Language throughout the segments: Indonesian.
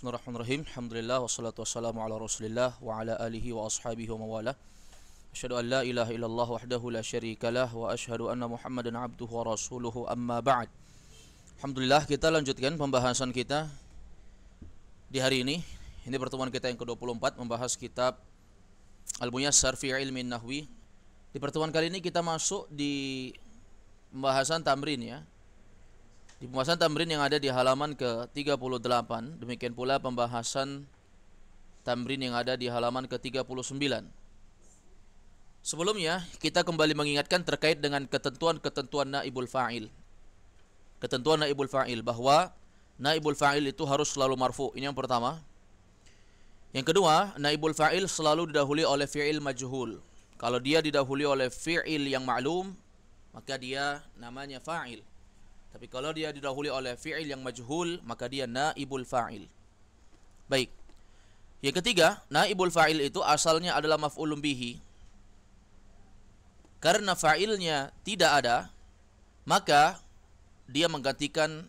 Bismillahirrahmanirrahim. Alhamdulillah wassalatu wassalamu ala Rasulillah wa ala alihi wa ashabihi wa mawala. Asyhadu an la ilaha illallah wahdahu la syarikalah wa asyhadu anna Muhammadan abduhu wa rasuluhu amma ba'd. Alhamdulillah, kita lanjutkan pembahasan kita di hari ini. Ini pertemuan kita yang ke-24 membahas kitab Al-Muyassar fi Ilmin Nahwi. Di pertemuan kali ini kita masuk di pembahasan tamrin ya. Di pembahasan tamrin yang ada di halaman ke-38, demikian pula pembahasan tamrin yang ada di halaman ke-39. Sebelumnya, kita kembali mengingatkan terkait dengan ketentuan-ketentuan naibul fa'il. Ketentuan naibul fa'il, bahwa naibul fa'il itu harus selalu marfu. Ini yang pertama. Yang kedua, naibul fa'il selalu didahului oleh fi'il majhul. Kalau dia didahului oleh fi'il yang ma'lum, maka dia namanya fa'il. Tapi kalau dia didahului oleh fi'il yang majhul, maka dia naibul fa'il. Baik. Yang ketiga, naibul fa'il itu asalnya adalah maf'ulun bihi. Karena fa'ilnya tidak ada, maka dia menggantikan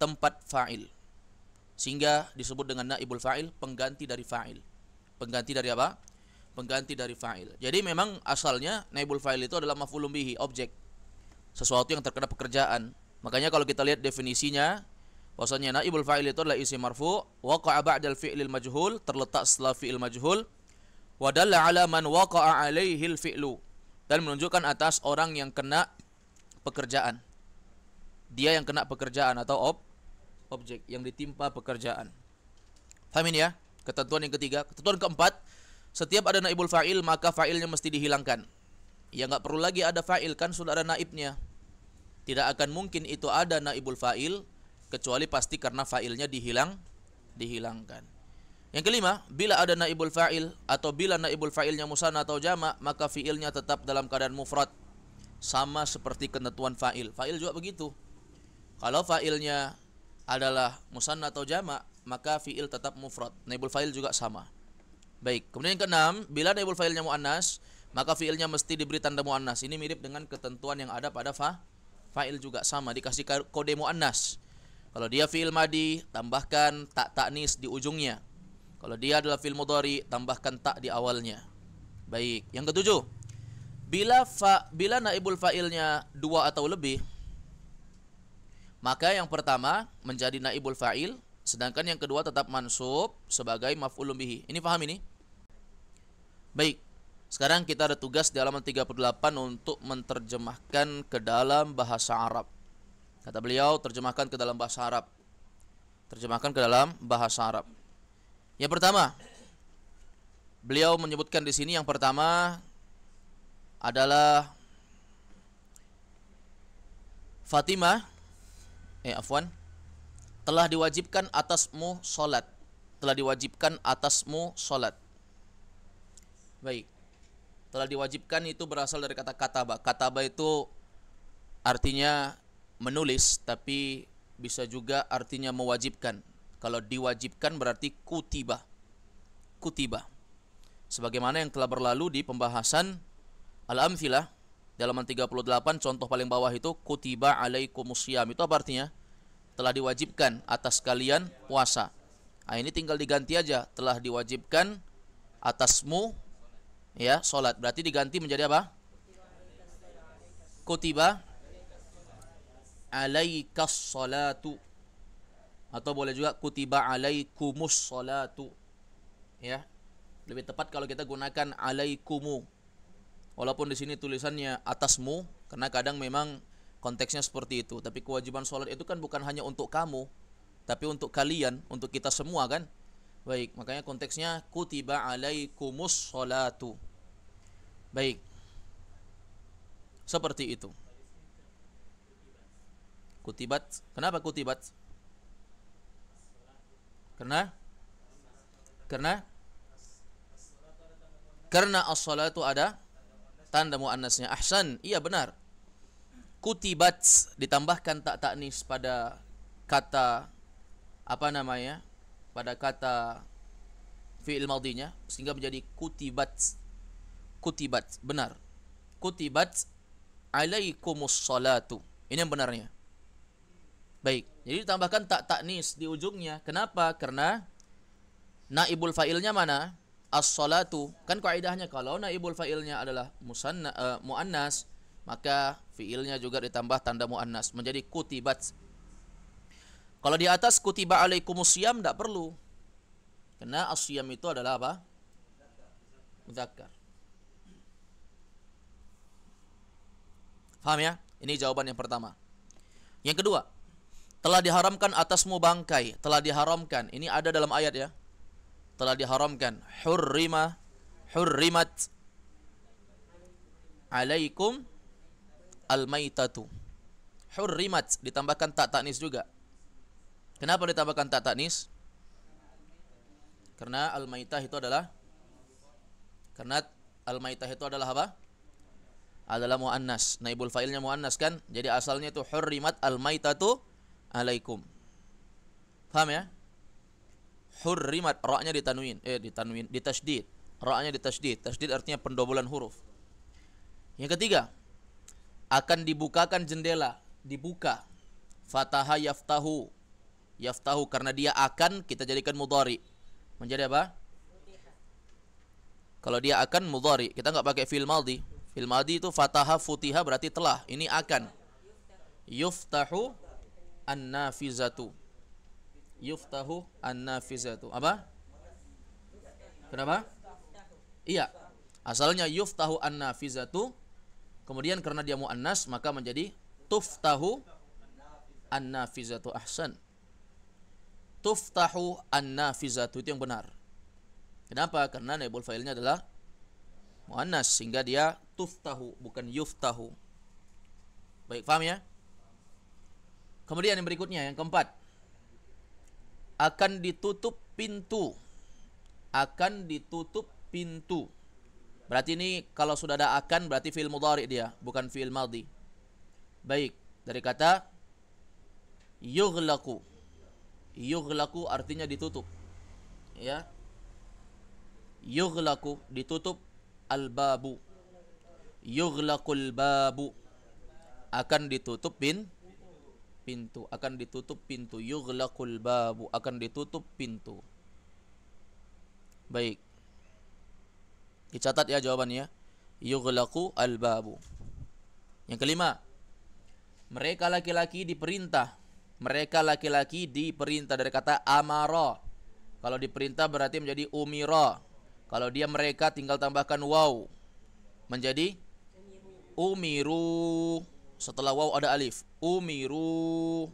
tempat fa'il. Sehingga disebut dengan naibul fa'il, pengganti dari fa'il. Pengganti dari apa? Pengganti dari fa'il. Jadi memang asalnya naibul fa'il itu adalah maf'ulun bihi, objek. Sesuatu yang terkena pekerjaan. Makanya kalau kita lihat definisinya, bahwasanya naibul fa'il itu adalah isim marfu' waqa'a ba'dal fi'lil majhul, terletak setelah fi'il majhul, wa dalla 'ala man waqa'a 'alaihil fi'lu, dan menunjukkan atas orang yang kena pekerjaan. Dia yang kena pekerjaan atau objek yang ditimpa pekerjaan. Paham ini ya? Ketentuan yang ketiga. Ketentuan keempat, setiap ada naibul fa'il maka fa'ilnya mesti dihilangkan. Ya enggak perlu lagi ada fa'il, kan sudah ada naibnya. Tidak akan mungkin itu ada naibul fa'il kecuali pasti karena fa'ilnya dihilangkan. Yang kelima, bila ada naibul fa'il atau bila naibul fa'ilnya musanna atau jama', maka fi'ilnya tetap dalam keadaan mufrad. Sama seperti ketentuan fa'il. Fa'il juga begitu. Kalau fa'ilnya adalah musanna atau jama', maka fi'il tetap mufrad. Naibul fa'il juga sama. Baik, kemudian yang keenam, bila naibul fa'ilnya muannas, maka fi'ilnya mesti diberi tanda muannas. Ini mirip dengan ketentuan yang ada pada fa'il juga sama, dikasih kode muannas. Kalau dia fi'il madi, tambahkan tak ta'nis di ujungnya. Kalau dia adalah fi'il mudhari, tambahkan tak di awalnya. Baik, yang ketujuh, bila naibul fa'ilnya dua atau lebih, maka yang pertama menjadi naibul fa'il, sedangkan yang kedua tetap mansub sebagai maf'ulun bihi. Ini paham ini? Baik. Sekarang kita ada tugas di halaman 38 untuk menerjemahkan ke dalam bahasa Arab. Kata beliau, terjemahkan ke dalam bahasa Arab. Terjemahkan ke dalam bahasa Arab. Yang pertama, beliau menyebutkan di sini yang pertama adalah Fatimah, telah diwajibkan atasmu salat. Telah diwajibkan atasmu salat. Baik. Telah diwajibkan itu berasal dari kata kataba. Kataba itu artinya menulis, tapi bisa juga artinya mewajibkan. Kalau diwajibkan berarti kutiba. Kutiba. Sebagaimana yang telah berlalu di pembahasan Al-Amthilah dalam 38, contoh paling bawah itu kutiba alaikumusiyam. Itu apa artinya? Telah diwajibkan atas kalian puasa. Nah, ini tinggal diganti aja. Telah diwajibkan atasmu ya, salat. Berarti diganti menjadi apa? Kutiba alaikas salatu. Atau boleh juga kutiba alaikumus salatu. Ya. Lebih tepat kalau kita gunakan alaikumu. Walaupun di sini tulisannya atasmu, karena kadang memang konteksnya seperti itu. Tapi kewajiban salat itu kan bukan hanya untuk kamu, tapi untuk kalian, untuk kita semua kan? Baik, makanya konteksnya kutiba alaikumus salatu. Baik. Seperti itu. Kutibat. Kenapa kutibat? Karena as-salatu ada tanda muannasnya. Ahsan, iya benar. Kutibat ditambahkan tak ta'nis pada kata pada kata fi'il madhinya sehingga menjadi kutibat. Kutibat, benar. Kutibat alaikumus salatu. Ini yang benarnya. Baik, jadi ditambahkan tak ta'nis di ujungnya. Kenapa? Karena Naibul fa'ilnya mana? As-salatu. Kan kaidahnya kalau naibul fa'ilnya adalah muannas, maka fiilnya juga ditambah tanda muannas menjadi kutibat. Kalau di atas kutiba alaikumusiyam tidak perlu. Karena asyam itu adalah apa? Mudzakkar. Paham ya? Ini jawaban yang pertama. Yang kedua, telah diharamkan atasmu bangkai, telah diharamkan. Ini ada dalam ayat ya. Telah diharamkan. Hurrimat alaikum al-maitatu. Hurrimat ditambahkan tak taknis juga. Kenapa ditambahkan tak taknis? Karena al-maitah itu adalah apa? Adalah muannas. Naibul fa'ilnya muannas kan? Jadi asalnya itu hurrimat al-maitatu alaikum. Paham ya? Hurrimat, ra-nya ditasydid. Ra-nya ditasydid. Tasydid artinya pendobolan huruf. Yang ketiga, akan dibukakan jendela, dibuka. Fataha yaftahu. Yaftahu karena dia akan kita jadikan mudhari. Menjadi apa? Kalau dia akan mudhari, kita enggak pakai fi'il madhi. Fi'il madhi itu fataha futiha berarti telah. Ini akan. Yuftahu an-nafizatu. Yuftahu an-nafizatu. Apa? Kenapa? Iya. Asalnya yuftahu an-nafizatu. Kemudian karena dia muannas maka menjadi tuftahu an-nafizatu. Ahsan. Tuftahu an-nafizatu, itu yang benar. Kenapa? Karena naibul fa'ilnya adalah muannas sehingga dia tuftahu bukan yuftahu. Baik, paham ya? Kemudian yang berikutnya, yang keempat, akan ditutup pintu. Akan ditutup pintu. Berarti ini kalau sudah ada akan berarti fi'il mudhari dia, bukan fi'il madhi. Baik, dari kata yughlaqu. Yughlaqu artinya ditutup. Ya. Yughlaqu ditutup, al-babu. Yughlaqul babu akan ditutup pintu, akan ditutup pintu. Yughlaqul babu akan ditutup pintu. Baik. Dicatat ya jawabannya. Yughlaqu al-babu. Yang kelima, mereka laki-laki diperintah. Mereka laki-laki diperintah dari kata amara. Kalau diperintah berarti menjadi umira. Kalau dia mereka tinggal tambahkan waw menjadi umiru. Setelah waw ada alif. Umiru.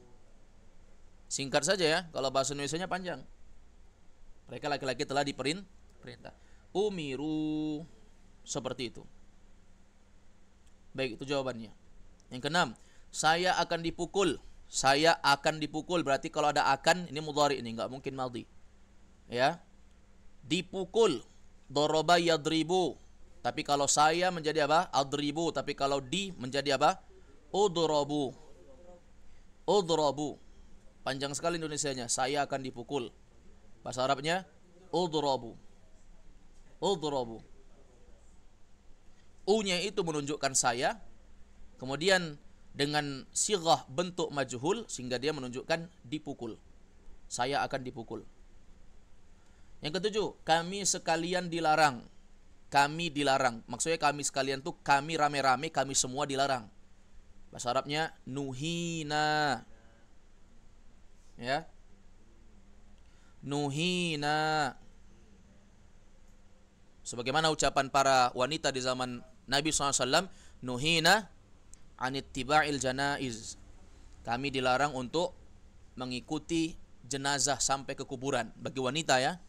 Singkat saja ya. Kalau bahasa Indonesianya panjang. Mereka laki-laki telah diperintah. Umiru. Seperti itu. Baik, itu jawabannya. Yang keenam, saya akan dipukul. Saya akan dipukul. Berarti kalau ada akan, ini mudhari, ini enggak mungkin madhi. Ya. Dipukul. Doroba yadribu. Tapi kalau saya menjadi apa? Adribu. Tapi kalau di menjadi apa? Udrobu. Udrobu. Panjang sekali Indonesianya. Saya akan dipukul. Bahasa Arabnya udrobu. Udrobu. U-nya itu menunjukkan saya. Kemudian dengan sighah bentuk majhul sehingga dia menunjukkan dipukul. Saya akan dipukul. Yang ketujuh, kami sekalian dilarang. Kami dilarang. Maksudnya kami sekalian tuh kami rame-rame, kami semua dilarang. Bahasa Arabnya nuhina. Ya. Nuhina. Sebagaimana ucapan para wanita di zaman Nabi SAW, nuhina anittiba'il janaiz. Kami dilarang untuk mengikuti jenazah sampai ke kuburan. Bagi wanita ya.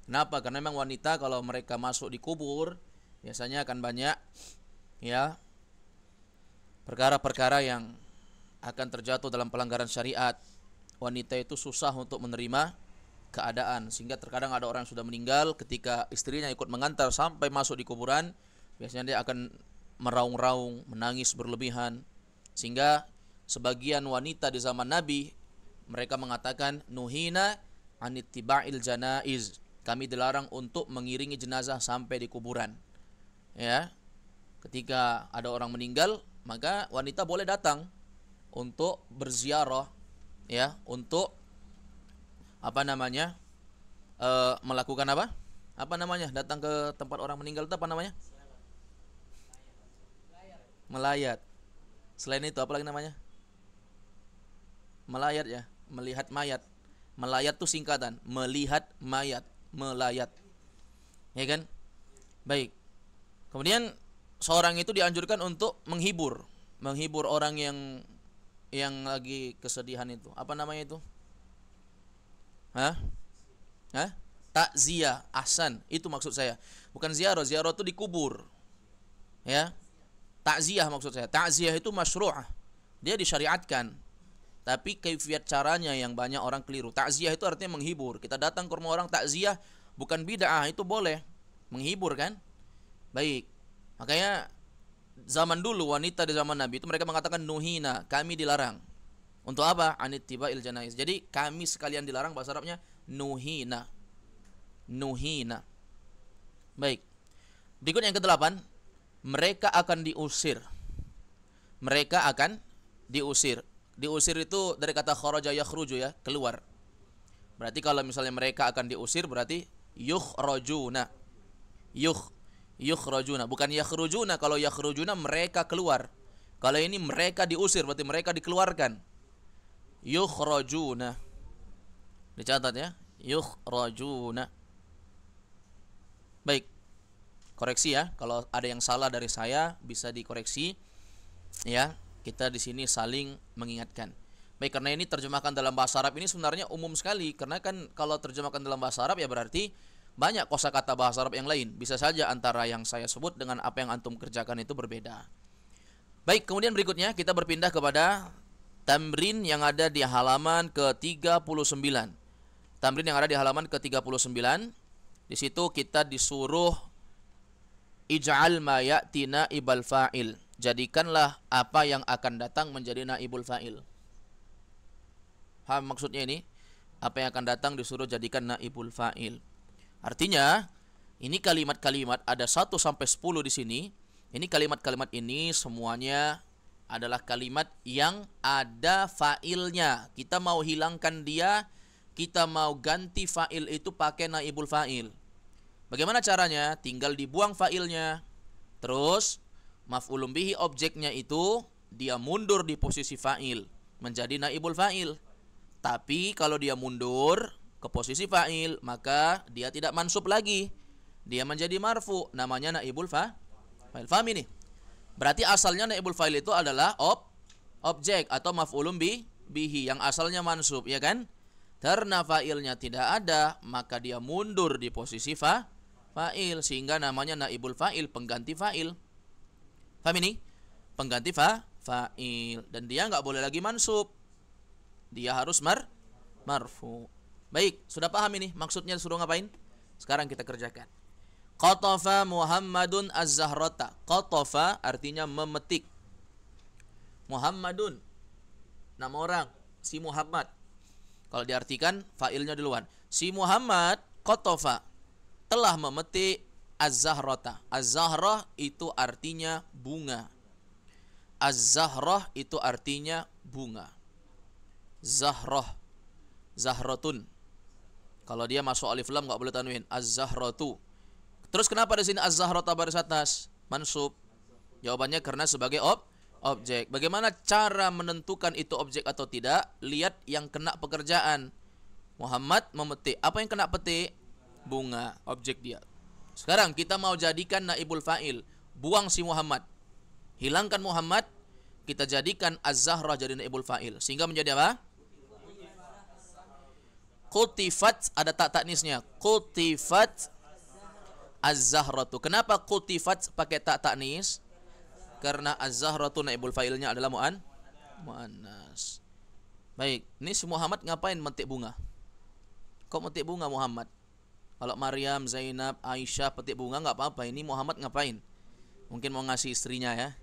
Kenapa? Karena memang wanita kalau mereka masuk di kubur biasanya akan banyak ya perkara-perkara yang akan terjatuh dalam pelanggaran syariat. Wanita itu susah untuk menerima keadaan sehingga terkadang ada orang yang sudah meninggal, ketika istrinya ikut mengantar sampai masuk di kuburan, biasanya dia akan meraung-raung, menangis berlebihan, sehingga sebagian wanita di zaman Nabi mereka mengatakan nuhina anittiba'il janaiz. Kami dilarang untuk mengiringi jenazah sampai di kuburan. Ya. Ketika ada orang meninggal, maka wanita boleh datang untuk berziarah, ya, untuk melakukan apa? Apa namanya? Datang ke tempat orang meninggal itu apa namanya? Melayat. Selain itu apa lagi namanya? Melayat ya, melihat mayat. Melayat tuh singkatan, melihat mayat, melayat. Ya kan? Baik. Kemudian seorang itu dianjurkan untuk menghibur orang yang lagi kesedihan itu. Apa namanya itu? Hah? Hah? Takziah, ahsan. Itu maksud saya. Bukan ziarah, ziarah itu dikubur. Ya. Takziah maksud saya. Takziah itu masyru'ah. Dia disyariatkan. Tapi kaifiat caranya yang banyak orang keliru. Takziah itu artinya menghibur. Kita datang ke rumah orang takziah bukan bid'ah, itu boleh. Menghibur kan? Baik. Makanya zaman dulu wanita di zaman Nabi itu mereka mengatakan nuhina, kami dilarang. Untuk apa? Anittiba'il janaiz. Jadi kami sekalian dilarang, bahasa Arabnya nuhina. Nuhina. Baik. Berikut yang ke-8, mereka akan diusir. Mereka akan diusir. Diusir itu dari kata kharaja yakhruju ya, keluar. Berarti kalau misalnya mereka akan diusir berarti yukhrajuna. Yukhrajuna, bukan yakhrujuna. Kalau yakhrujuna mereka keluar. Kalau ini mereka diusir berarti mereka dikeluarkan. Yukhrajuna. Dicatat ya, yukhrajuna. Baik. Koreksi ya, kalau ada yang salah dari saya bisa dikoreksi ya. Kita di sini saling mengingatkan. Baik, karena ini terjemahkan dalam bahasa Arab ini sebenarnya umum sekali, karena kan kalau terjemahkan dalam bahasa Arab ya berarti banyak kosakata bahasa Arab yang lain. Bisa saja antara yang saya sebut dengan apa yang antum kerjakan itu berbeda. Baik, kemudian berikutnya kita berpindah kepada tamrin yang ada di halaman ke-39. Tamrin yang ada di halaman ke-39. Di situ kita disuruh ij'al ma ya'ti naibal fa'il. Jadikanlah apa yang akan datang menjadi naibul fa'il. Paham maksudnya ini? Apa yang akan datang disuruh jadikan naibul fa'il. Artinya, ini kalimat-kalimat ada 1 sampai 10 di sini. Ini kalimat-kalimat ini semuanya adalah kalimat yang ada fa'ilnya. Kita mau hilangkan dia, kita mau ganti fa'il itu pakai naibul fa'il. Bagaimana caranya? Tinggal dibuang fa'ilnya. Terus maf'ulun bihi objeknya itu dia mundur di posisi fa'il menjadi naibul fa'il. Tapi kalau dia mundur ke posisi fa'il maka dia tidak mansub lagi. Dia menjadi marfu, namanya naibul fa'il. Faham ini? Berarti asalnya naibul fa'il itu adalah objek atau maf'ulun bihi yang asalnya mansub, ya kan? Karena fa'ilnya tidak ada, maka dia mundur di posisi fa'il sehingga namanya naibul fa'il, pengganti fa'il. Paham ini? Pengganti fa'il. Dan dia nggak boleh lagi mansub. Dia harus marfu. Baik, sudah paham ini maksudnya suruh ngapain? Sekarang kita kerjakan. Qatafa Muhammadun az-zahrata. Qatafa artinya memetik. Muhammadun, nama orang, si Muhammad. Kalau diartikan fa'ilnya duluan. Si Muhammad qatafa telah memetik az-zahrata. Az-zahrah itu artinya bunga. Az-zahrah itu artinya bunga. Zahrah, zahratun. Kalau dia masuk alif lam enggak boleh tanwin. Az-zahratu. Terus kenapa di sini az-zahrata baris atas? Mansub. Jawabannya karena sebagai objek. Bagaimana cara menentukan itu objek atau tidak? Lihat yang kena pekerjaan. Muhammad memetik. Apa yang kena petik? Bunga, objek dia. Sekarang kita mau jadikan naibul fa'il. Buang si Muhammad. Hilangkan Muhammad. Kita jadikan az-zahrah jadi naibul fa'il. Sehingga menjadi apa? Qutifat, ada tak taknisnya. Qutifat az-zahratu. Kenapa qutifat pakai tak taknis? Karena az-zahratu naibul fa'ilnya adalah mu'annas. Baik, ini si Muhammad ngapain metik bunga? Kok metik bunga Muhammad? Kalau Maryam, Zainab, Aisyah petik bunga nggak apa-apa. Ini Muhammad ngapain? Mungkin mau ngasih istrinya ya.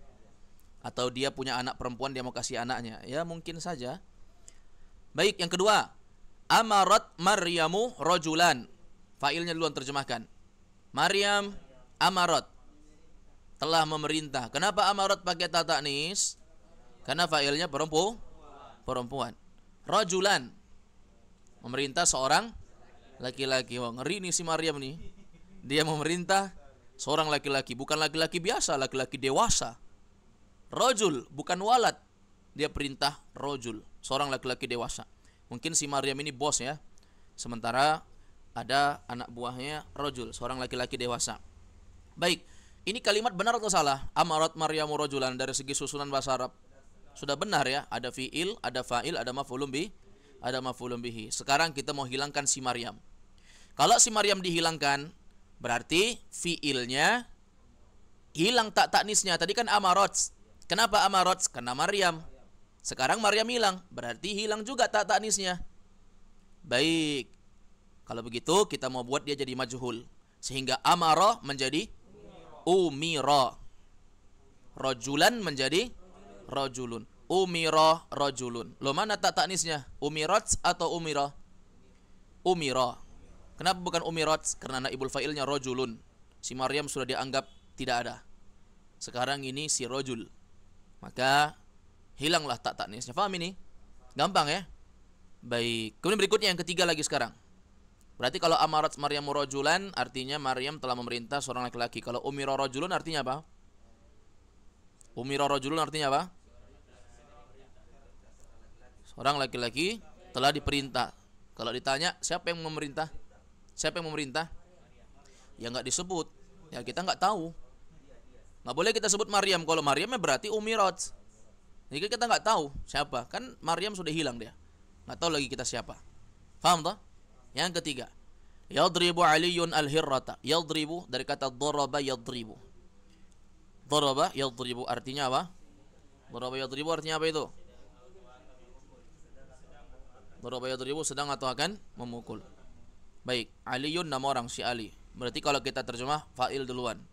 Atau dia punya anak perempuan, dia mau kasih anaknya. Ya mungkin saja. Baik, yang kedua. Amarat Maryamu rojulan. Fa'ilnya duluan terjemahkan. Maryam amarat. Telah memerintah. Kenapa amarat pakai ta ta'nis? Karena fa'ilnya perempuan. Rojulan. Memerintah seorang Laki-laki. Wah, ngeri nih si Maryam nih. Dia memerintah seorang laki-laki, bukan laki-laki biasa, laki-laki dewasa. Rojul, bukan walad. Dia perintah rojul, seorang laki-laki dewasa. Mungkin si Maryam ini bos ya. Sementara ada anak buahnya rojul, seorang laki-laki dewasa. Baik, ini kalimat benar atau salah? Amarat Maryamu rojulan, dari segi susunan bahasa Arab sudah benar ya. Ada fi'il, ada fa'il, ada maf'ulun bih, ada maf'ulun bihi. Sekarang kita mau hilangkan si Maryam. Kalau si Maryam dihilangkan, berarti fi'ilnya hilang tak taknisnya. Tadi kan amarat. Kenapa amarat? Karena Maryam. Sekarang Maryam hilang, berarti hilang juga tak taknisnya. Baik. Kalau begitu kita mau buat dia jadi majhul, sehingga amara menjadi umira. Rajulan menjadi rajulun. Umira rajulun. Lo mana tak taknisnya? Umirat atau umira? Umira. Kenapa bukan umirat? Karena naibul fa'ilnya rajulun. Si Maryam sudah dianggap tidak ada. Sekarang ini si rajul. Maka hilanglah tak taknisnya. Faham ini? Gampang ya? Baik. Kemudian berikutnya yang ketiga lagi sekarang. Berarti kalau amarat Maryamu rajulan artinya Maryam telah memerintah seorang laki-laki. Kalau umira rajulun artinya apa? Umira rajulun artinya apa? Seorang laki-laki telah diperintah. Kalau ditanya siapa yang memerintah? Siapa yang memerintah? Ya nggak disebut. Ya kita nggak tahu. Nggak boleh kita sebut Maryam. Kalau Maryamnya berarti umirat. Jadi kita nggak tahu siapa. Kan Maryam sudah hilang dia. Nggak tahu lagi kita siapa. Faham tak? Yang ketiga, yadribu aliyun al-hirrata. Yadribu dari kata daraba yadribu. Daraba yadribu artinya apa? Daraba yadribu artinya apa itu? Daraba yadribu sedang atau akan memukul. Baik, aliyun nama orang, si Ali. Berarti kalau kita terjemah fa'il duluan.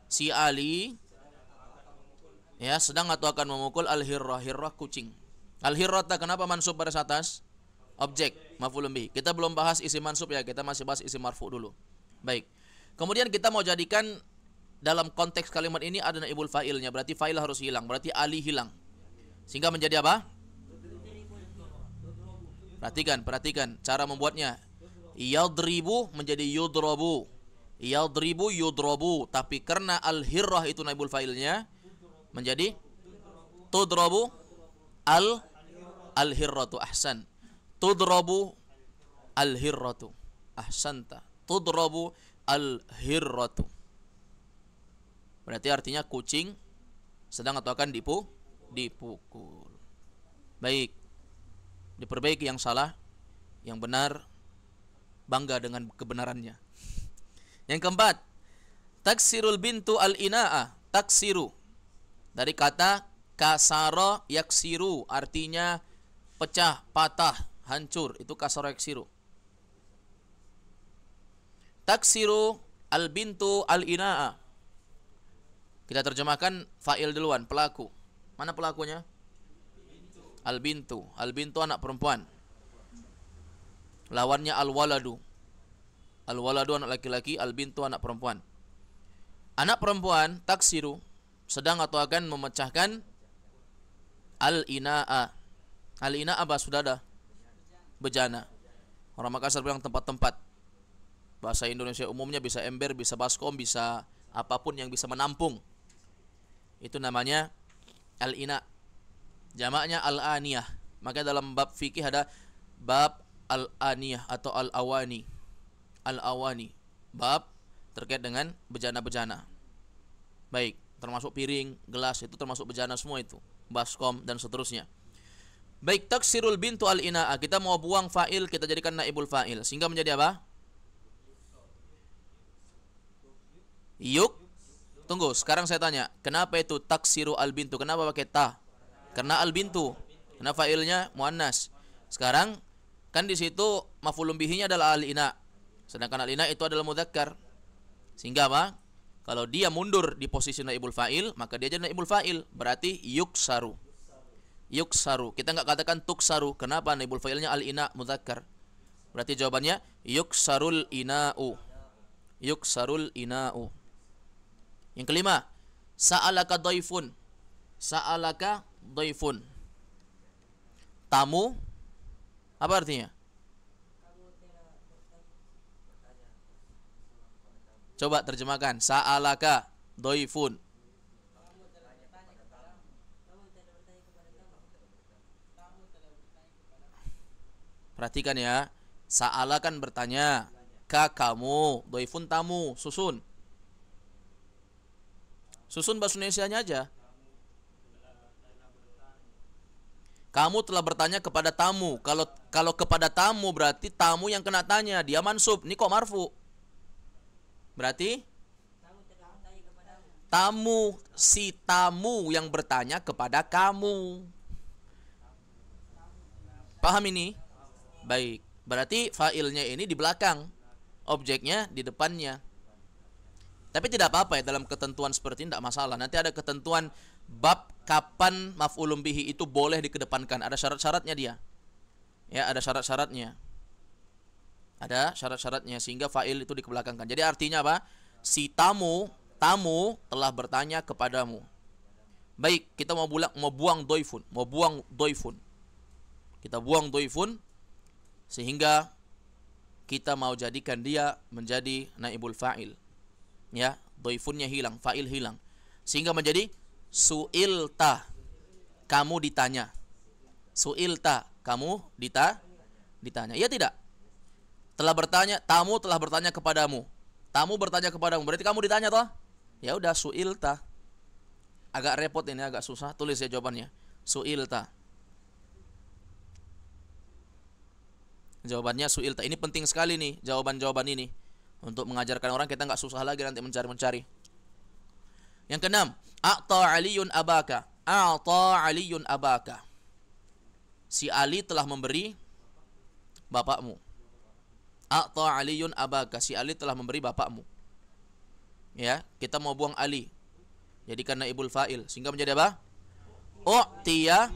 Si Ali ya sedang atau akan memukul al-hirrah. Hirrah kucing. Al-hirrata kenapa mansub pada atas? Objek, maf'ulun bih. Kita belum bahas isim mansub ya, kita masih bahas isim marfu dulu. Baik. Kemudian kita mau jadikan dalam konteks kalimat ini ada naibul fa'ilnya, berarti fa'il harus hilang, berarti Ali hilang. Sehingga menjadi apa? Perhatikan cara membuatnya. Yadribu menjadi yudrabu. Yadribu yudrabu, tapi karena al-hirrah itu naibul fa'ilnya menjadi tudrabu al-hirratu. Ahsan. Tudrabu al-hirratu. Ahsanta. Tudrabu al-hirratu. Berarti artinya kucing sedang atau akan dipukul. Baik. Diperbaiki yang salah, yang benar bangga dengan kebenarannya. Yang keempat, taksirul bintu al-ina'a. Taksiru dari kata kasara yaksiru, artinya pecah, patah, hancur. Itu kasara yaksiru. Taksiru al-bintu al-ina'a. Kita terjemahkan fa'il duluan, pelaku. Mana pelakunya? Al-bintu. Al-bintu anak perempuan. Lawannya al-waladu. Al-waladu anak laki-laki, al-bintu anak perempuan. Anak perempuan taksiru sedang atau akan memecahkan al-ina'a. Al-ina'a apa? Sudah ada. Bejana. Orang Makassar bilang tempat-tempat. Bahasa Indonesia umumnya bisa ember, bisa baskom, bisa apapun yang bisa menampung. Itu namanya al-ina. Jamaknya al-aniyah. Maka dalam bab fikih ada bab al-aniyah atau al-awani. Al-awani. Bab terkait dengan bejana-bejana. Baik, termasuk piring, gelas, itu termasuk bejana semua itu. Baskom dan seterusnya. Baik, taksirul bintu al-ina'a. Kita mau buang fa'il, kita jadikan naibul fa'il. Sehingga menjadi apa? Yuk. Tunggu, sekarang saya tanya, kenapa itu taksiru al-bintu? Kenapa pakai ta? Karena al-bintu. Karena fa'ilnya muannas. Sekarang kan di situ maf'ulun bihinya adalah al-ina. Sedangkan al-ina itu adalah mudzakkar. Sehingga apa? Kalau dia mundur di posisi naibul fa'il, maka dia jadi naibul fa'il. Berarti yuksaru. Yuksaru. Kita enggak katakan tuksaru. Kenapa? Naibul fa'ilnya al-ina mudzakkar. Berarti jawabannya yuksarul ina'u. Yuksarul ina'u. Yang kelima, sa'alaka dhaifun. Sa'alaka dhaifun. Tamu apa artinya? Coba terjemahkan. Sa'alaka doifun. Perhatikan ya. Sa'ala kan bertanya. Ka kamu. Doifun tamu. Susun. Susun bahasa Indonesianya aja. Kamu telah bertanya kepada tamu. Kalau kepada tamu berarti tamu yang kena tanya. Dia mansub. Ini kok marfu? Berarti tamu, si tamu yang bertanya kepada kamu. Paham ini? Baik. Berarti fa'ilnya ini di belakang, objeknya di depannya. Tapi tidak apa-apa ya, dalam ketentuan seperti ini tidak masalah. Nanti ada ketentuan bab kapan maf'ulun bihi itu boleh dikedepankan. Ada syarat-syaratnya dia. Ya, ada syarat-syaratnya. Ada syarat-syaratnya sehingga fa'il itu dikebelakangkan. Jadi artinya apa? Si tamu telah bertanya kepadamu. Baik, kita mau buang doifun, mau buang doifun. Kita buang doifun sehingga kita mau jadikan dia menjadi naibul fa'il. Ya, doifunnya hilang, fa'il hilang. Sehingga menjadi su'ilta, kamu ditanya. Su'ilta, kamu ditanya. Iya tidak? Telah bertanya, tamu telah bertanya kepadamu. Tamu bertanya kepadamu, berarti kamu ditanya toh? Ya udah, su'ilta. Agak repot ini, agak susah. Tulis ya jawabannya. Su'ilta. Jawabannya su'ilta. Ini penting sekali nih, jawaban-jawaban ini. Untuk mengajarkan orang kita nggak susah lagi nanti mencari-mencari. Yang keenam, a'ta aliyun abaka. A'ta aliyun abaka. Si Ali telah memberi bapakmu. A'ta aliyun abaka. Si Ali telah memberi bapakmu. Ya, kita mau buang Ali. Jadikan naibul fa'il sehingga menjadi apa? U'tiya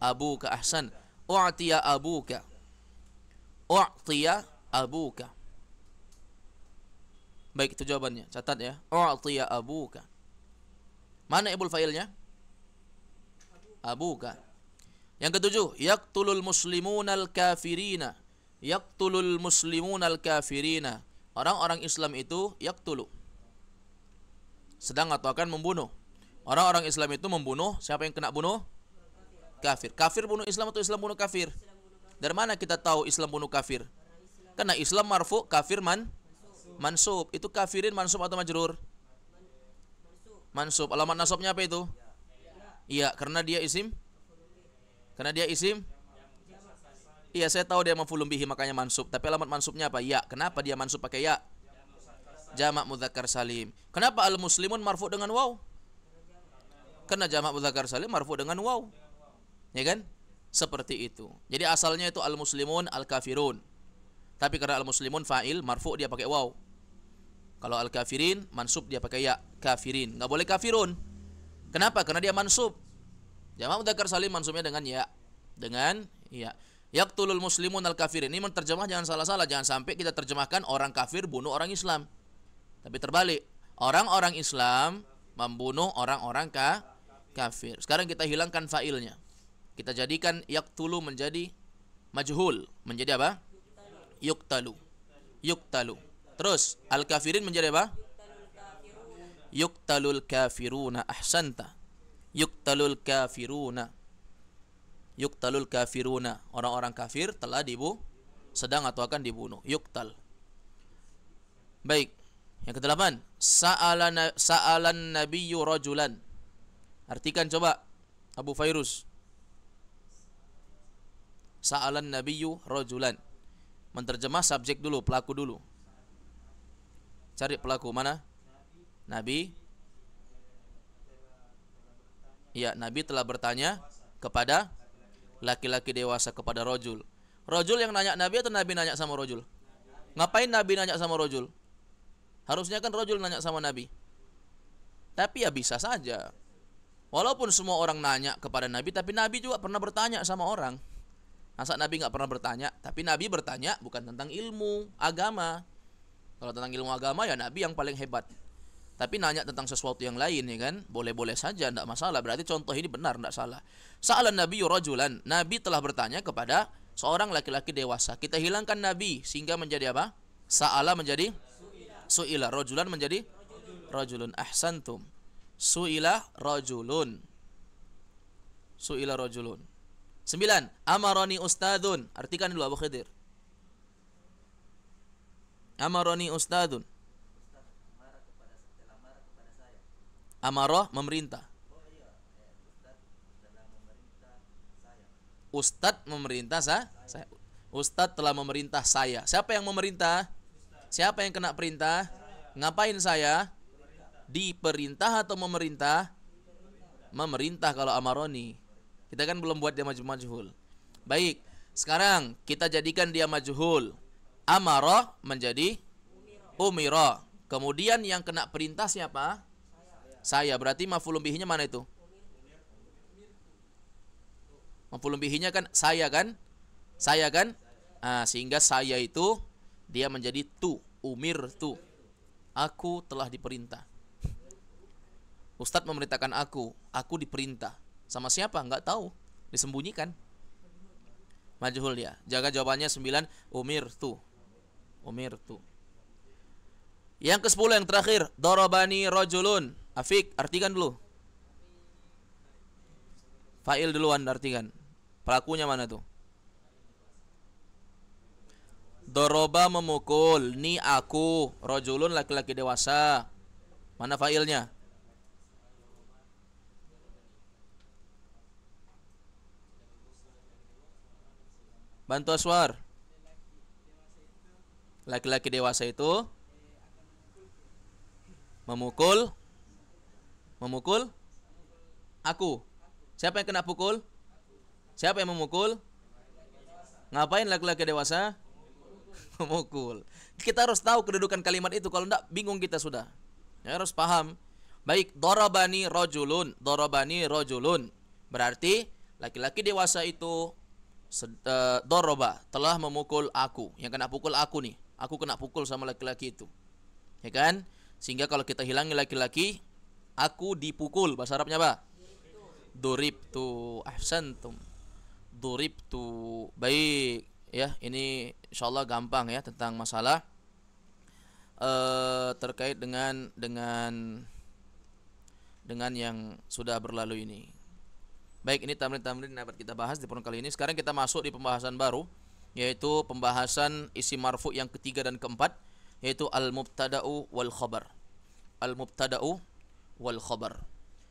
abuka. Ahsan. U'tiya abuka. U'tiya abuka. Baik, itu jawabannya. Catat ya. U'tiya abuka. Mana naibul fa'ilnya? Abuka. Yang ketujuh, yaqtulul muslimunal kafirina. Yaqtulul muslimunal kafirina. Orang-orang Islam itu yaqtulu. Sedang atau akan membunuh. Orang-orang Islam itu membunuh, siapa yang kena bunuh? Kafir. Kafir bunuh Islam atau Islam bunuh kafir? Dari mana kita tahu Islam bunuh kafir? Karena Islam marfu, kafir mansub. Itu kafirin mansub atau majrur? Mansub. Alamat nasabnya apa itu? Iya, karena dia isim. Iya, saya tahu dia maf'ulun bihi makanya mansub. Tapi alamat mansubnya apa? Ya. Kenapa dia mansub pakai ya? Jamak mudzakkar salim. Kenapa al-muslimun marfu dengan waw? Karena jamak mudzakkar salim marfu dengan waw. Ya kan? Seperti itu. Jadi asalnya itu al-muslimun al-kafirun. Tapi karena al-muslimun fa'il marfu dia pakai waw. Kalau al-kafirin mansub dia pakai ya, kafirin. Enggak boleh kafirun. Kenapa? Karena dia mansub. Jamak mudzakkar salim mansubnya dengan ya. Dengan ya. Yaqtulul muslimun al-kafirin. Ini menterjemah jangan salah-salah, jangan sampai kita terjemahkan orang kafir bunuh orang Islam. Tapi terbalik. Orang-orang Islam membunuh orang-orang kafir. Sekarang kita hilangkan fa'ilnya. Kita jadikan yaqtulu menjadi majhul. Menjadi apa? Yuqtalu. Terus al-kafirin menjadi apa? Yuqtalul kafiruna. Ahsanta. Yuqtalul kafiruna. Orang-orang kafir telah sedang atau akan dibunuh. Yuqtal. Baik. Yang ke-8, sa'alan nabiyyu rajulan. Artikan coba Abu Fairuz. Sa'alan nabiyyu rajulan. Menterjemah subjek dulu, pelaku dulu. Cari pelaku mana? Nabi. Ya, Nabi telah bertanya kepada laki-laki dewasa, kepada rojul. Rojul yang nanya Nabi atau Nabi nanya sama rojul? Ngapain Nabi nanya sama rojul? Harusnya kan rojul nanya sama Nabi. Tapi ya bisa saja. Walaupun semua orang nanya kepada Nabi, tapi Nabi juga pernah bertanya sama orang. Masa Nabi nggak pernah bertanya? Tapi Nabi bertanya bukan tentang ilmu agama. Kalau tentang ilmu agama ya Nabi yang paling hebat. Tapi nanya tentang sesuatu yang lain ya kan, boleh-boleh saja, tidak masalah. Berarti contoh ini benar, tidak salah. Sa'alan nabiyyu rajulan. Nabi telah bertanya kepada seorang laki-laki dewasa. Kita hilangkan nabi sehingga menjadi apa? Sa'ala menjadi su'ila. Rajulan menjadi rajulun. Ahsantum. Su'ila rajulun. Su'ila rajulun. 9. Amaroni ustadun. Artikan dulu Abu Khidir. Amaroni ustadun. Amarah memerintah. Ustadz memerintah saya. Ustadz telah memerintah saya. Siapa yang memerintah? Siapa yang kena perintah? Ngapain saya? Diperintah atau memerintah? Memerintah kalau amaroni. Kita kan belum buat dia majhul. Baik, sekarang kita jadikan dia majhul. Amarah menjadi umira. Kemudian yang kena perintah siapa? Saya. Berarti maf'ulun bihinya mana itu? Maf'ulun bihinya kan saya kan? Saya kan? Sehingga saya itu dia menjadi tu, umir tu. Aku telah diperintah. Ustadz memerintahkan aku diperintah. Sama siapa? Enggak tahu. Disembunyikan. Majhul dia. Jaga jawabannya 9, umir tu. Umir tu. Yang ke-10 yang terakhir, darabani rajulun. Afik, artikan dulu. Fa'il duluan artikan. Pelakunya mana tuh? Doroba memukul. Ni aku. Rajulun laki-laki dewasa. Mana fa'ilnya? Bantu Aswar. Laki-laki dewasa itu memukul. Memukul aku. Siapa yang kena pukul? Siapa yang memukul? Ngapain laki-laki dewasa? Memukul. Kita harus tahu kedudukan kalimat itu. Kalau tidak, bingung kita sudah. Ya, harus paham. Baik, darabani rajulun. Darabani rajulun. Berarti laki-laki dewasa itu daraba, telah memukul aku. Yang kena pukul aku nih. Aku kena pukul sama laki-laki itu. Ya kan? Sehingga kalau kita hilangi laki-laki, aku dipukul. Bahasa Arabnya apa? Duribtu. Ahsantum. Duribtu. Baik. Ya, ini insyaallah gampang ya tentang masalah terkait dengan yang sudah berlalu ini. Baik, ini tamrin-tamrin yang dapat kita bahas di pertemuan kali ini. Sekarang kita masuk di pembahasan baru, yaitu pembahasan isim marfu yang ketiga dan keempat, yaitu al-mubtada'u wal khabar. Al-mubtada'u wal khabar.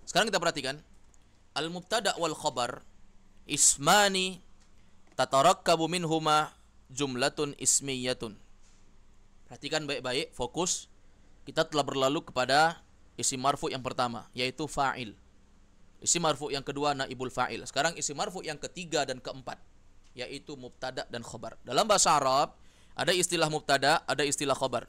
Sekarang kita perhatikan al-mubtada' wal khabar ismani tatarakkabu minhuma jumlatun ismiyatun. Perhatikan baik-baik, fokus. Kita telah berlalu kepada isim marfu yang pertama, yaitu fa'il. Isim marfu yang kedua naibul fa'il. Sekarang isim marfu yang ketiga dan keempat, yaitu mubtada dan khabar. Dalam bahasa Arab ada istilah mubtada, ada istilah khabar.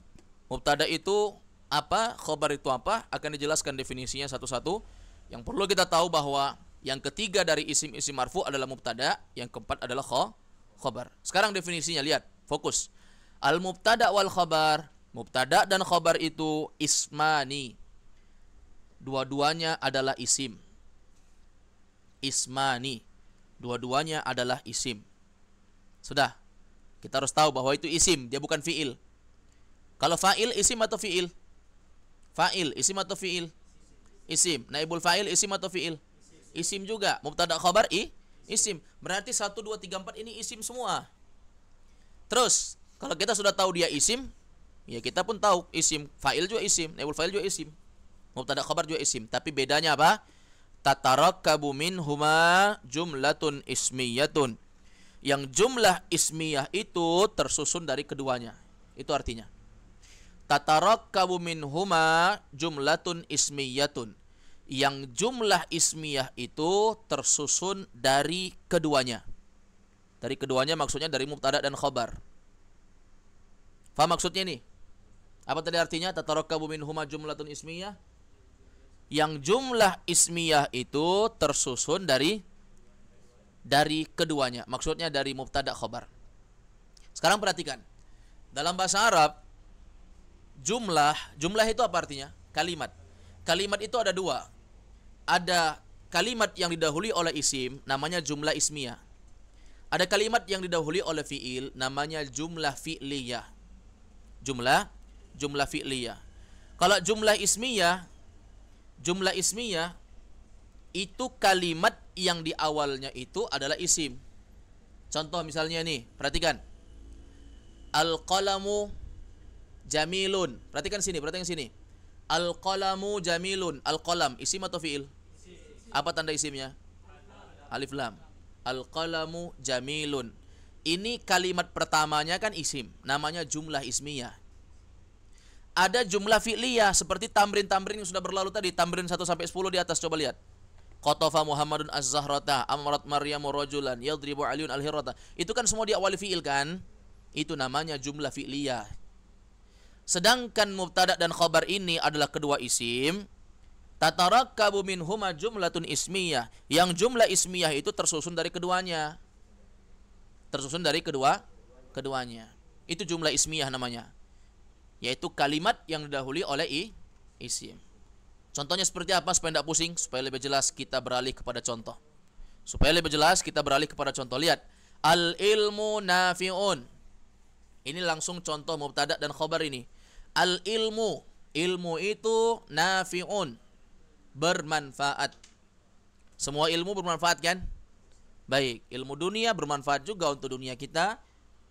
Mubtada itu apa, khabar itu apa, akan dijelaskan definisinya satu-satu. Yang perlu kita tahu bahwa yang ketiga dari isim-isim marfu adalah mubtada, yang keempat adalah khabar. Sekarang definisinya, lihat, fokus. Al-mubtada wal khabar, mubtada dan khabar itu ismani. Dua-duanya adalah isim. Ismani. Dua-duanya adalah isim. Sudah. Kita harus tahu bahwa itu isim, dia bukan fi'il. Kalau fa'il isim atau fi'il? Fa'il isim atau fi'il? Isim. Naibul fa'il isim atau fi'il? Isim juga. Mubtada khabar isim. Berarti 1, 2, 3, 4 ini isim semua. Terus kalau kita sudah tahu dia isim, ya kita pun tahu isim. Fa'il juga isim, naibul fa'il juga isim, mubtada khabar juga isim. Tapi bedanya apa? Tatarakkabu minhuma jumlatun ismiyatun. Yang jumlah ismiyah itu tersusun dari keduanya. Itu artinya tatarakkabu minhuma jumlatun ismiyatun. Yang jumlah ismiyah itu tersusun dari keduanya. Dari keduanya maksudnya dari mubtada dan khabar. Faham maksudnya ini? Apa tadi artinya tatarakkabu minhuma jumlatun ismiyah? Yang jumlah ismiyah itu tersusun dari keduanya. Maksudnya dari mubtada khabar. Sekarang perhatikan. Dalam bahasa Arab, jumlah itu apa artinya? Kalimat. Kalimat itu ada dua. Ada kalimat yang didahului oleh isim, namanya jumlah ismiyah. Ada kalimat yang didahului oleh fi'il namanya jumlah fi'liyah. Jumlah fi'liyah. Kalau jumlah ismiyah itu kalimat yang di awalnya itu adalah isim. Contoh misalnya nih, perhatikan. Al-qalamu jamilun. Perhatikan sini. Al-qalamu jamilun. Al-qalam isim atau fi'il? Apa tanda isimnya? Alif lam. Al-qalamu jamilun. Ini kalimat pertamanya kan isim, namanya jumlah ismiyah. Ada jumlah fi'liyah seperti tamrin-tamrin yang sudah berlalu tadi, tamrin 1 sampai 10 di atas, coba lihat. Qatafa Muhammadun az-zahrata, amrat Maryamu rajulan, yadribu Aliun al-hirata. Itu kan semua diawali fi'il kan? Itu namanya jumlah fi'liyah. Sedangkan mubtada dan khabar ini adalah kedua isim. Tatarakkabu minhuma jumlatun ismiyah. Yang jumlah ismiyah itu tersusun dari keduanya. Keduanya. Itu jumlah ismiyah namanya. Yaitu kalimat yang didahului oleh isim. Contohnya seperti apa supaya tidak pusing? Supaya lebih jelas kita beralih kepada contoh. Lihat. Al-ilmu nafi'un. Ini langsung contoh mubtada dan khabar ini. Al-ilmu. Ilmu itu nafi'un. Bermanfaat. Semua ilmu bermanfaat kan? Baik. Ilmu dunia bermanfaat juga untuk dunia kita.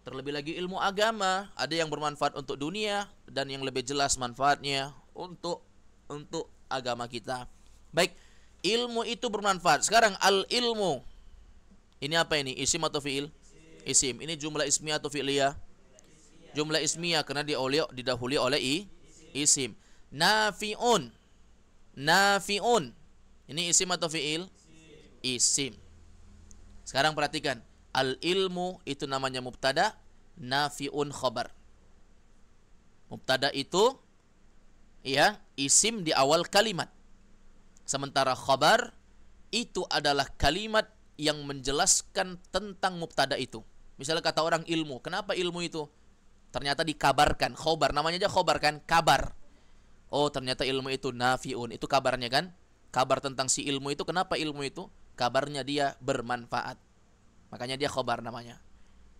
Terlebih lagi ilmu agama. Ada yang bermanfaat untuk dunia. Dan yang lebih jelas manfaatnya untuk agama kita. Baik, ilmu itu bermanfaat. Sekarang al-ilmu. Ini apa ini? Isim atau fi'il? Isim. Ini jumlah ismiyah atau fi'liyah? Jumlah ismiyah karena didahului oleh isim. Nafi'un. Ini isim atau fi'il? Isim. Sekarang perhatikan. Al-ilmu itu namanya mubtada, nafi'un khabar. Mubtada itu ya, isim di awal kalimat. Sementara khabar itu adalah kalimat yang menjelaskan tentang mubtada itu. Misalnya kata orang ilmu. Kenapa ilmu itu? Ternyata dikabarkan. Khobar, namanya aja khobar kan? Kabar. Oh, ternyata ilmu itu nafi'un. Itu kabarnya kan? Kabar tentang si ilmu itu. Kenapa ilmu itu? Kabarnya dia bermanfaat. Makanya dia khobar namanya.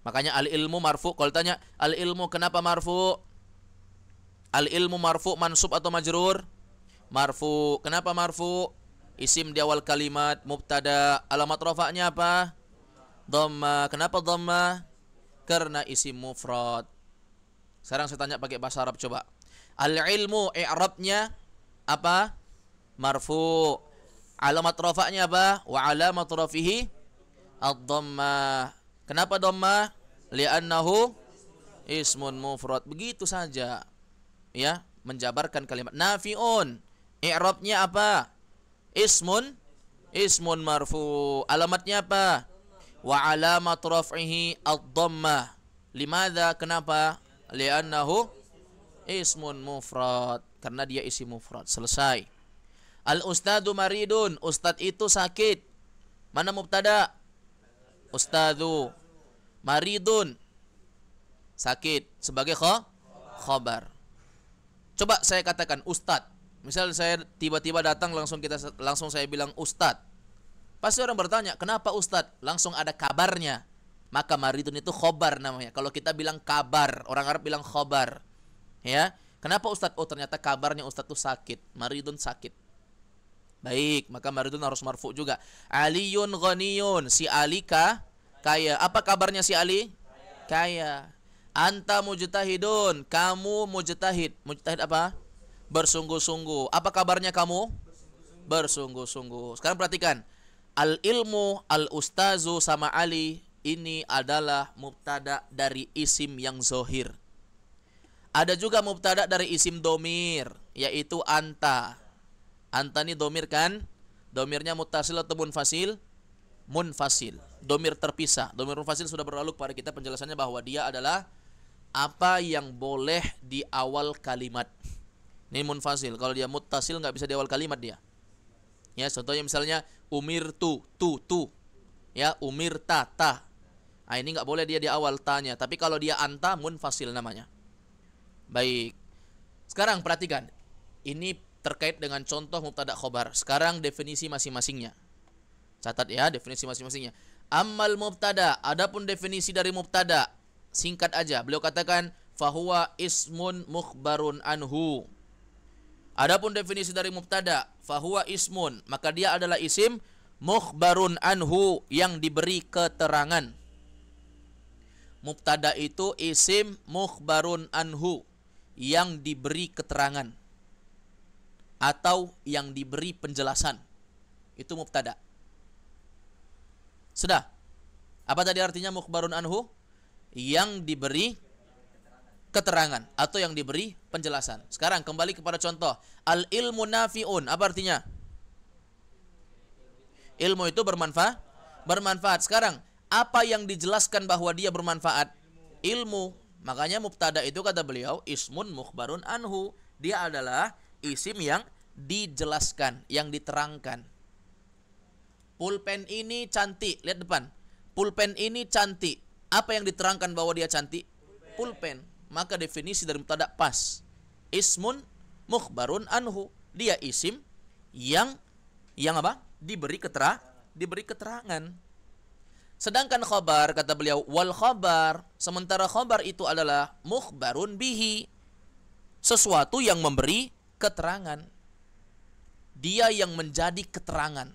Makanya al-ilmu marfu. Kalau tanya, al-ilmu kenapa marfu? Al-ilmu marfu mansub atau majrur? Marfu. Kenapa marfu? Isim di awal kalimat, mubtada. Alamat rafa'nya apa? Dhamma. Kenapa dhamma? Karena isim mufrad. Sekarang saya tanya pakai bahasa Arab coba. Al-ilmu i'rabnya apa? Marfu. Alamat rafa'nya apa? Wa alamat rafihi ad-dhamma. Kenapa dhamma? Li'annahu ismun mufrad. Begitu saja. Ya, menjabarkan kalimat. Nafi'un, i'rabnya apa? Ismun marfu. Alamatnya apa? Wa alamat raf'ihi ad-dhammah. Limadha? Kenapa? Li'annahu ismun mufrad. Karena dia isim mufrad. Selesai. Al-ustadu maridun. Ustad itu sakit. Mana mubtada? Ustadu. Maridun. Sakit. Sebagai khabar. Coba saya katakan ustad. Misal saya tiba-tiba datang langsung saya bilang ustad. Pasti orang bertanya, kenapa ustad? Langsung ada kabarnya. Maka maridun itu khobar namanya. Kalau kita bilang kabar, orang Arab bilang khobar. Ya, kenapa ustad? Oh, ternyata kabarnya ustad itu sakit. Maridun sakit. Baik, maka maridun harus marfu juga. Aliyun ghaniyun. Si Ali kaya. Apa kabarnya si Ali? Kaya. Anta mujtahidun, kamu mujtahid. Mujtahid apa? Bersungguh-sungguh. Apa kabarnya kamu? Bersungguh-sungguh. Sekarang perhatikan. Al-ilmu, al-ustazu sama Ali ini adalah mubtada dari isim yang zohir. Ada juga mubtada dari isim domir, yaitu anta. Anta ini domir kan? Domirnya muttasil atau munfasil? Munfasil. Domir terpisah. Domir munfasil sudah berlalu kepada kita penjelasannya bahwa dia adalah apa yang boleh di awal kalimat. Ini munfasil. Kalau dia muttasil nggak bisa di awal kalimat dia. Ya, contohnya misalnya umirtu, tu. Ya, umirta, ta. Nah, ini nggak boleh dia di awal tanya. Tapi kalau dia anta, munfasil namanya. Baik. Sekarang perhatikan. Ini terkait dengan contoh mubtada khobar. Sekarang definisi masing-masingnya. Catat ya, definisi masing-masingnya. Ammal mubtada, adapun definisi dari mubtada, singkat aja. Beliau katakan fahuwa ismun mukhbarun anhu. Adapun definisi dari mubtada, fahuwa ismun, maka dia adalah isim mukhbarun anhu, yang diberi keterangan. Mubtada itu isim mukhbarun anhu, yang diberi keterangan atau yang diberi penjelasan. Itu mubtada. Sudah? Apa tadi artinya mukhbarun anhu? Yang diberi keterangan atau yang diberi penjelasan. Sekarang kembali kepada contoh. Al-ilmu nafi'un. Apa artinya? Ilmu itu bermanfaat. Bermanfaat. Sekarang, apa yang dijelaskan bahwa dia bermanfaat? Ilmu. Makanya mubtada itu kata beliau ismun mukhbarun anhu. Dia adalah isim yang dijelaskan, yang diterangkan. Pulpen ini cantik. Lihat depan. Pulpen ini cantik. Apa yang diterangkan bahwa dia cantik? Pulpen. Maka definisi dari mubtada pas. Ismun mukhbarun anhu. Dia isim yang apa? Diberi keterangan. Sedangkan khabar, kata beliau, wal khabar, sementara khabar itu adalah mukhbarun bihi, sesuatu yang memberi keterangan. Dia yang menjadi keterangan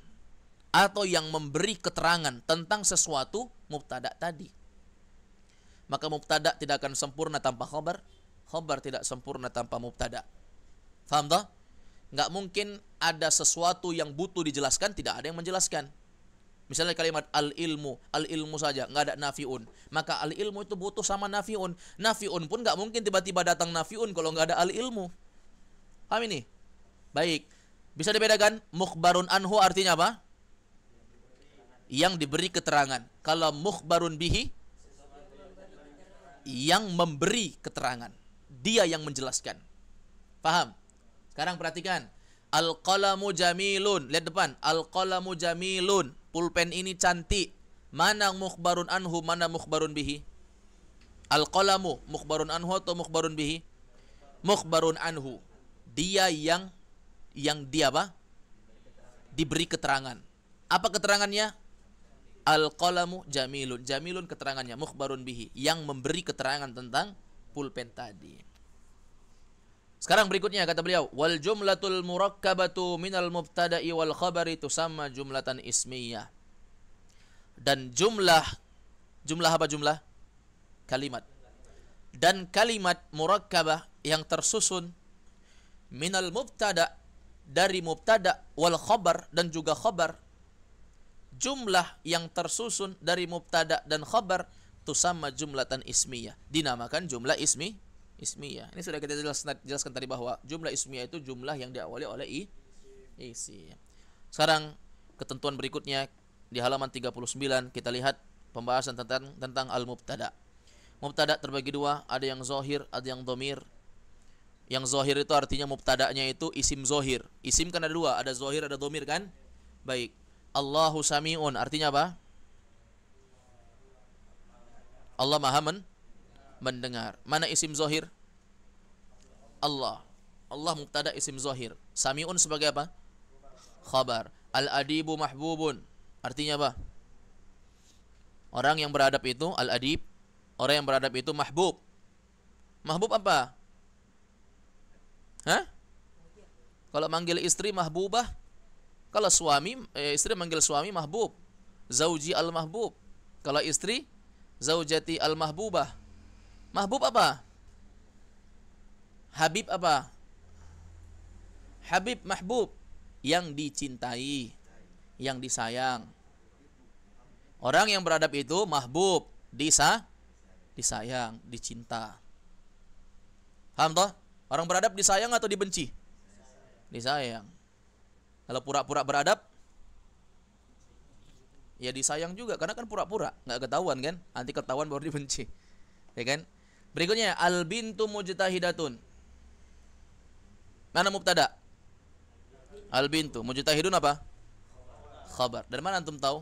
atau yang memberi keterangan tentang sesuatu mubtada tadi. Maka mubtada tidak akan sempurna tanpa khabar, khabar tidak sempurna tanpa mubtada. Faham tak? Nggak mungkin ada sesuatu yang butuh dijelaskan, tidak ada yang menjelaskan. Misalnya kalimat al-ilmu saja, nggak ada nafiun. Maka al-ilmu itu butuh sama nafiun. Nafiun pun nggak mungkin tiba-tiba datang nafiun kalau nggak ada al-ilmu. Paham ini? Baik. Bisa dibedakan? Mukhbarun anhu artinya apa? Yang diberi keterangan. Kalau mukhbarun bihi, yang memberi keterangan. Dia yang menjelaskan. Paham? Sekarang perhatikan. Al-qalamu jamilun. Lihat depan. Al-qalamu jamilun. Pulpen ini cantik. Mana mukhbarun anhu, mana mukhbarun bihi? Al-qalamu mukhbarun anhu atau mukhbarun bihi? Mukhbarun anhu. Dia yang dia apa? Diberi keterangan. Apa keterangannya? Al-qalamu jamilun. Jamilun keterangannya, mukhbarun bihi, yang memberi keterangan tentang pulpen tadi. Sekarang berikutnya kata beliau, wal jumlatul murakkabatu minal mubtada'i wal khabari tusamma jumlatan ismiyah. Dan jumlah apa jumlah? Kalimat. Dan kalimat murakkabah yang tersusun minal mubtada, dari mubtada, wal khabar, dan juga khabar. Jumlah yang tersusun dari mubtada dan khabar tusamma jumlatan ismiyah. Dinamakan jumlah ismiyah. Ini sudah kita jelaskan tadi bahwa jumlah ismiyah itu jumlah yang diawali oleh isi. Sekarang ketentuan berikutnya di halaman 39 kita lihat pembahasan tentang al-mubtada. Mubtada terbagi dua, ada yang zahir, ada yang dhamir. Yang zahir itu artinya mubtadanya itu isim zahir. Isim kan ada dua, ada zahir, ada dhamir kan? Baik. Allahu sami'un artinya apa? Allah Maha mendengar. Mana isim zahir? Allah. Allah mubtada isim zahir. Sami'un sebagai apa? Khabar. Al-adibu mahbubun. Artinya apa? Orang yang beradab itu al-adib. Orang yang beradab itu mahbub. Mahbub apa? Hah? Kalau manggil istri mahbubah. Kalau suami, istri manggil suami mahbub. Zauji al-mahbub. Kalau istri, zaujati al-mahbubah. Mahbub apa? Habib apa? Habib mahbub, yang dicintai, yang disayang. Orang yang beradab itu mahbub, disayang, dicinta. Paham toh? Orang beradab disayang atau dibenci? Disayang. Kalau pura-pura beradab, ya disayang juga, karena kan pura-pura, nggak ketahuan kan? Nanti ketahuan baru dibenci, ya kan? Berikutnya al-bintu mujtahidatun. Mana mubtada? Al-bintu. Mujtahidun apa? Khabar. Dari mana antum tahu?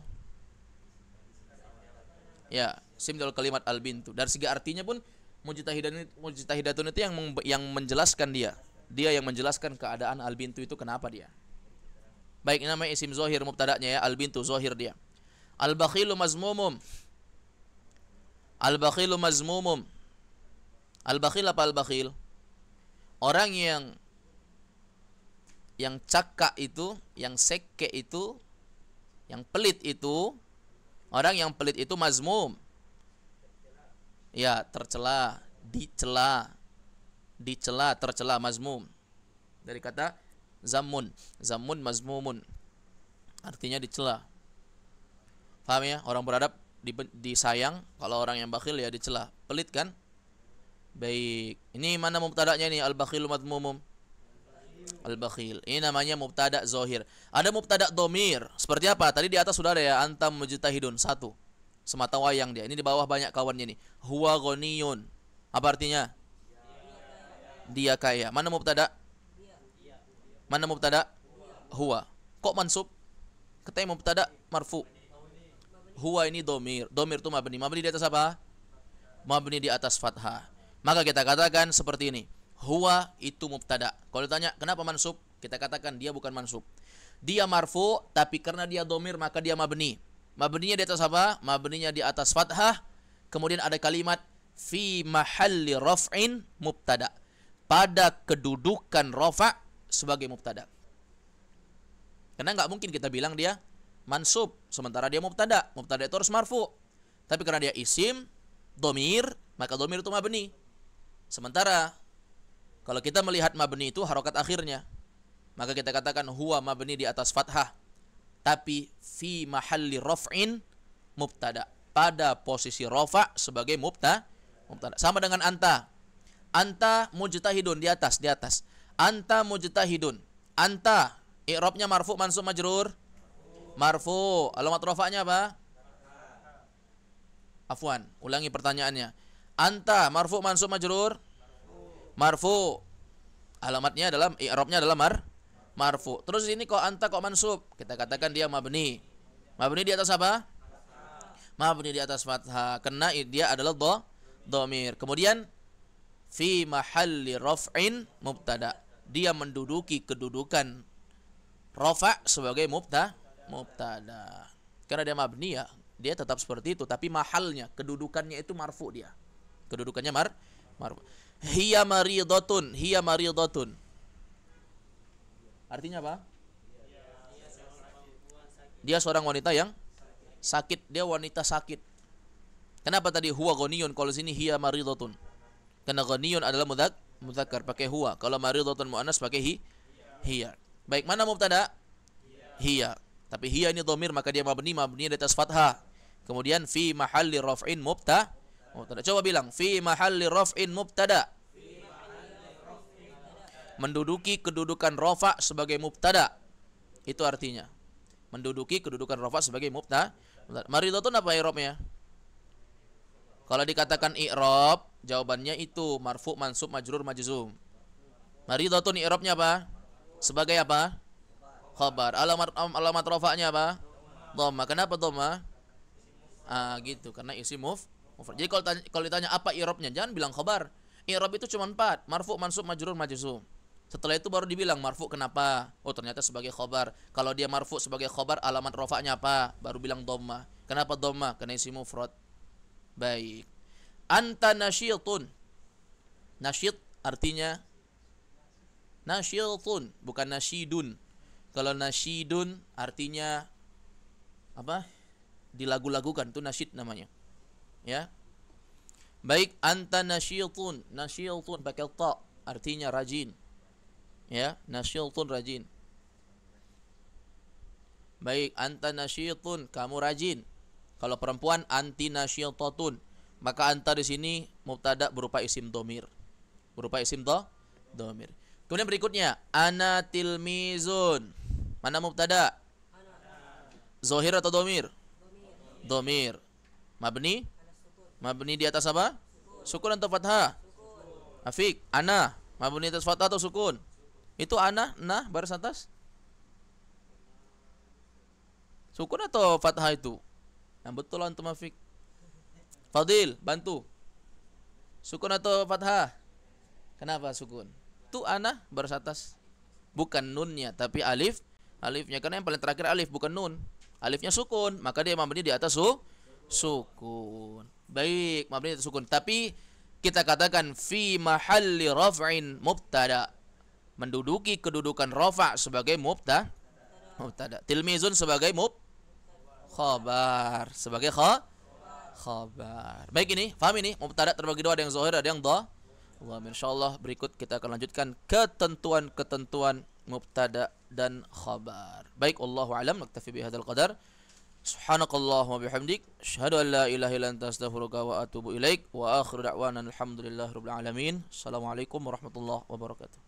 Ya, sim dari kalimat al-bintu. Dari segi artinya pun mujtahidatun itu yang menjelaskan dia. Dia yang menjelaskan keadaan al-bintu itu kenapa dia. Baik, ini namanya isim zahir mubtadanya ya, al-bintu zahir dia. Al-bakhilu mazmumum. Al-bakhilu mazmumum. Al-bakhil apa al-bakhil? Orang yang cakak itu, yang seke itu, yang pelit itu, orang yang pelit itu mazmum. Ya, tercela, dicela, tercela, mazmum. Dari kata zammun, zammun mazmumun. Artinya dicela. Paham ya? Orang beradab disayang, kalau orang yang bakhil ya dicela. Pelit kan? Baik. Ini mana mubtada'nya nih? Al-bakhilu mazmumum. Al-bakhil. Ini namanya mubtada' zahir. Ada mubtada' dhamir. Seperti apa? Tadi di atas sudah ada ya, antam mujtahidun, satu. Semata wayang dia. Ini di bawah banyak kawannya nih. Huwa ghaniyun. Apa artinya? Dia kaya. Mana mubtada'? Mana mubtada'? Huwa. Kok mansub? Katanya mubtada' marfu. Huwa ini dhamir. Dhamir itu mabni. Mabni di atas apa? Mabni di atas fathah. Maka kita katakan seperti ini. Huwa itu mubtada. Kalau ditanya kenapa mansub, kita katakan dia bukan mansub. Dia marfu, tapi karena dia dhamir maka dia mabni. Mabninya di atas apa? Mabninya di atas fathah. Kemudian ada kalimat fi mahalli raf'in mubtada. Pada kedudukan rafa' sebagai mubtada. Karena nggak mungkin kita bilang dia mansub sementara dia mubtada. Mubtada itu harus marfu. Tapi karena dia isim dhamir, maka dhamir itu mabni. Sementara kalau kita melihat mabni itu harokat akhirnya, maka kita katakan huwa mabni di atas fathah, tapi fi mahalli raf'in mubtada, pada posisi rafa' sebagai mubtada. Sama dengan anta. Anta mujtahidun di atas. Anta mujtahidun. Anta i'rabnya marfu mansub majrur. Marfu. Alamat rafa'nya apa? Afwan, ulangi pertanyaannya. Anta marfu mansub majrur. Marfu. Alamatnya adalah i'rabnya adalah marfu. Terus ini kok anta kok mansub? Kita katakan dia mabni. Mabni di atas apa? Mabni di atas fathah. Karena dia adalah dhamir. Kemudian fi mahalli raf'in mubtada. Dia menduduki kedudukan rafa' sebagai mubtada. Karena dia mabni ya, dia tetap seperti itu, tapi mahalnya, kedudukannya itu marfu dia. Kedudukannya marfu. Hiya maridatun. Artinya apa? Dia seorang wanita yang sakit. Dia wanita sakit. Kenapa tadi huwa ghaniyun? Kalau sini hiya maridatun. Karena ghaniyun adalah mudzakkar pakai huwa. Kalau maridatun muannas pakai hiya. Baik, mana mubtada? Hiya. Tapi hiya ini dhamir maka dia mabni di atas fathah. Kemudian fi mahalli raf'in mubtada. Coba bilang fi mahalli raf'in mubtada. Menduduki kedudukan rafa' sebagai mubtada. Itu artinya. Menduduki kedudukan rafa' sebagai mubtada. Maridatun apa i'rabnya? Kalau dikatakan i'rab, jawabannya itu marfu, mansub, majrur, majzum. Maridatun i'rabnya apa? Sebagai apa? Khabar. Alamat rafa'nya apa? Dhamma. Kenapa dhamma? Gitu, karena isim mufrad. Jadi kalau ditanya apa i'rabnya, jangan bilang khabar. I'rab itu cuma 4, marfu, mansub, majrur, majzum. Setelah itu baru dibilang marfu kenapa? Oh, ternyata sebagai khabar. Kalau dia marfu sebagai khabar, alamat rafa'nya apa? Baru bilang dhamma. Kenapa dhamma? Karena isim mufrad. Baik. Anta nasyitun. Nasyid artinya nasyitun, bukan nasyidun. Kalau nasyidun artinya apa? Dilagu-lagukan, itu nasyid namanya. Ya. Baik, anta nasyitun. Nasyitun pakai ta, artinya rajin. Ya, nasyitun rajin. Baik, anta nasyitun, kamu rajin. Kalau perempuan anti nasyitatun, maka anta di sini mubtada berupa isim dhamir. Berupa isim dhamir. Kemudian berikutnya ana tilmizun. Mana mubtada? Zahir atau dhamir? Dhamir. Mabni? Mabni di atas apa? Sukun atau fathah? Afik, ana. Mabni di atas fathah atau sukun? Itu ana, nah, baris atas. Sukun atau fathah itu? Yang betul antum Afik. Fadil, bantu. Sukun atau fathah? Kenapa sukun? Itu ana baris atas. Bukan nunnya, tapi alif. Alifnya, karena yang paling terakhir alif, bukan nun. Alifnya sukun, maka dia mabni di atas sukun. Baik, mabni di atas sukun. Tapi kita katakan fi mahalli raf'in mubtada, menduduki kedudukan rafa' sebagai mubtada. Tilmizun sebagai khabar, sebagai khabar. Baik, ini paham ini? Mubtada terbagi dua, ada yang zahir, ada yang dha. Insyaallah berikut kita akan lanjutkan ketentuan-ketentuan mubtada dan khabar. Baik, wallahu alam, naktafi bihadzal qadar. Subhanakallahumma bihamdik, asyhadu an la ilaha illa anta astaghfiruka wa atubu ilaik, wa akhiru da'wana alhamdulillahirabbil alamin. Assalamualaikum warahmatullahi wabarakatuh.